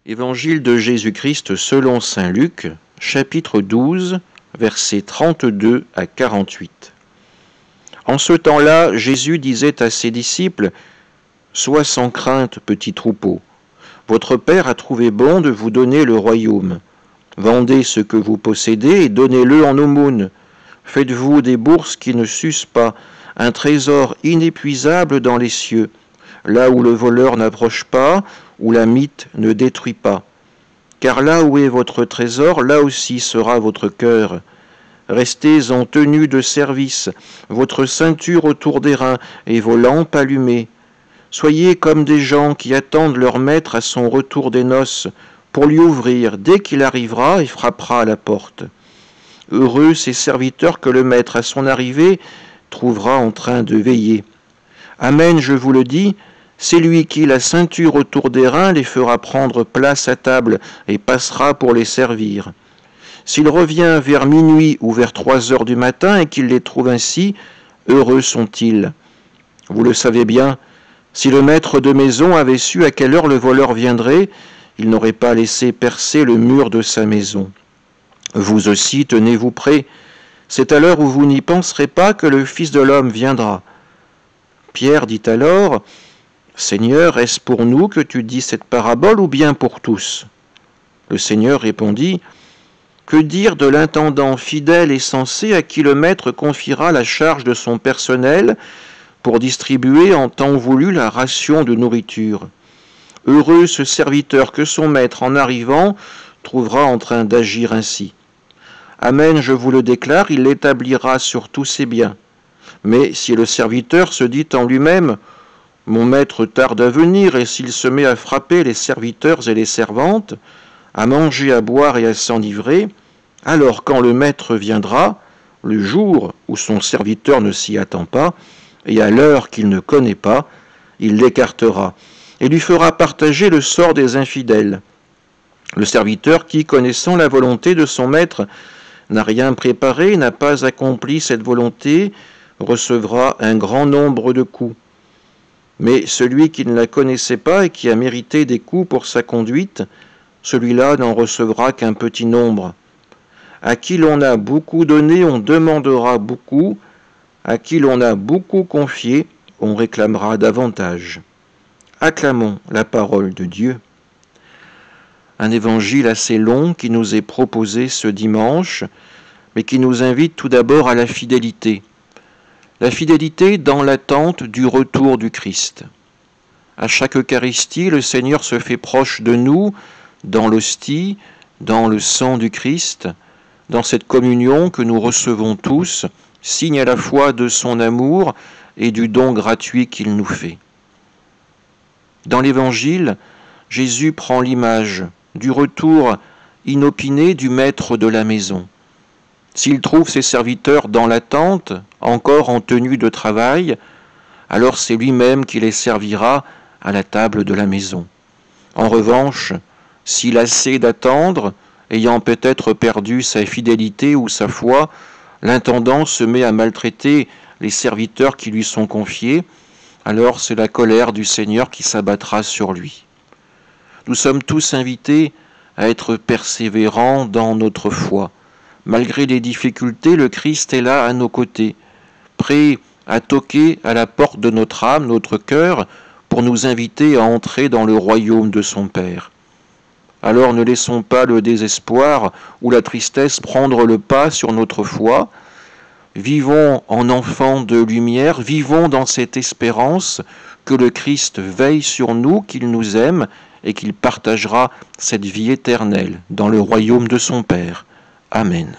Évangile de Jésus-Christ selon saint Luc, chapitre 12, versets 32 à 48. En ce temps-là, Jésus disait à ses disciples : « Sois sans crainte, petits troupeaux. Votre Père a trouvé bon de vous donner le royaume. Vendez ce que vous possédez et donnez-le en aumône. Faites-vous des bourses qui ne s'usent pas, un trésor inépuisable dans les cieux, là où le voleur n'approche pas, où la mite ne détruit pas. Car là où est votre trésor, là aussi sera votre cœur. Restez en tenue de service, votre ceinture autour des reins et vos lampes allumées. Soyez comme des gens qui attendent leur maître à son retour des noces, pour lui ouvrir dès qu'il arrivera et frappera à la porte. Heureux ces serviteurs que le maître, à son arrivée, trouvera en train de veiller. Amen, je vous le dis, c'est lui qui, la ceinture autour des reins, les fera prendre place à table et passera pour les servir. S'il revient vers minuit ou vers 3 heures du matin et qu'il les trouve ainsi, heureux sont-ils. Vous le savez bien, si le maître de maison avait su à quelle heure le voleur viendrait, il n'aurait pas laissé percer le mur de sa maison. Vous aussi, tenez-vous prêts. C'est à l'heure où vous n'y penserez pas que le Fils de l'homme viendra. Pierre dit alors : « Seigneur, est-ce pour nous que tu dis cette parabole ou bien pour tous ?» Le Seigneur répondit : « Que dire de l'intendant fidèle et sensé à qui le maître confiera la charge de son personnel pour distribuer en temps voulu la ration de nourriture ? Heureux ce serviteur que son maître, en arrivant, trouvera en train d'agir ainsi. Amen, je vous le déclare, il l'établira sur tous ses biens. Mais si le serviteur se dit en lui-même : mon maître tarde à venir, et s'il se met à frapper les serviteurs et les servantes, à manger, à boire et à s'enivrer, alors quand le maître viendra, le jour où son serviteur ne s'y attend pas, et à l'heure qu'il ne connaît pas, il l'écartera, et lui fera partager le sort des infidèles. Le serviteur qui, connaissant la volonté de son maître, n'a rien préparé, n'a pas accompli cette volonté, recevra un grand nombre de coups. Mais celui qui ne la connaissait pas et qui a mérité des coups pour sa conduite, celui-là n'en recevra qu'un petit nombre. À qui l'on a beaucoup donné, on demandera beaucoup. À qui l'on a beaucoup confié, on réclamera davantage. Acclamons la parole de Dieu. Un évangile assez long qui nous est proposé ce dimanche, mais qui nous invite tout d'abord à la fidélité. La fidélité dans l'attente du retour du Christ. À chaque Eucharistie, le Seigneur se fait proche de nous, dans l'hostie, dans le sang du Christ, dans cette communion que nous recevons tous, signe à la fois de son amour et du don gratuit qu'il nous fait. Dans l'Évangile, Jésus prend l'image du retour inopiné du maître de la maison. S'il trouve ses serviteurs dans l'attente, encore en tenue de travail, alors c'est lui-même qui les servira à la table de la maison. En revanche, s'il lassé d'attendre, ayant peut-être perdu sa fidélité ou sa foi, l'intendant se met à maltraiter les serviteurs qui lui sont confiés, alors c'est la colère du Seigneur qui s'abattra sur lui. Nous sommes tous invités à être persévérants dans notre foi. Malgré les difficultés, le Christ est là à nos côtés, prêt à toquer à la porte de notre âme, notre cœur, pour nous inviter à entrer dans le royaume de son Père. Alors ne laissons pas le désespoir ou la tristesse prendre le pas sur notre foi. Vivons en enfants de lumière, vivons dans cette espérance que le Christ veille sur nous, qu'il nous aime et qu'il partagera cette vie éternelle dans le royaume de son Père. Amen.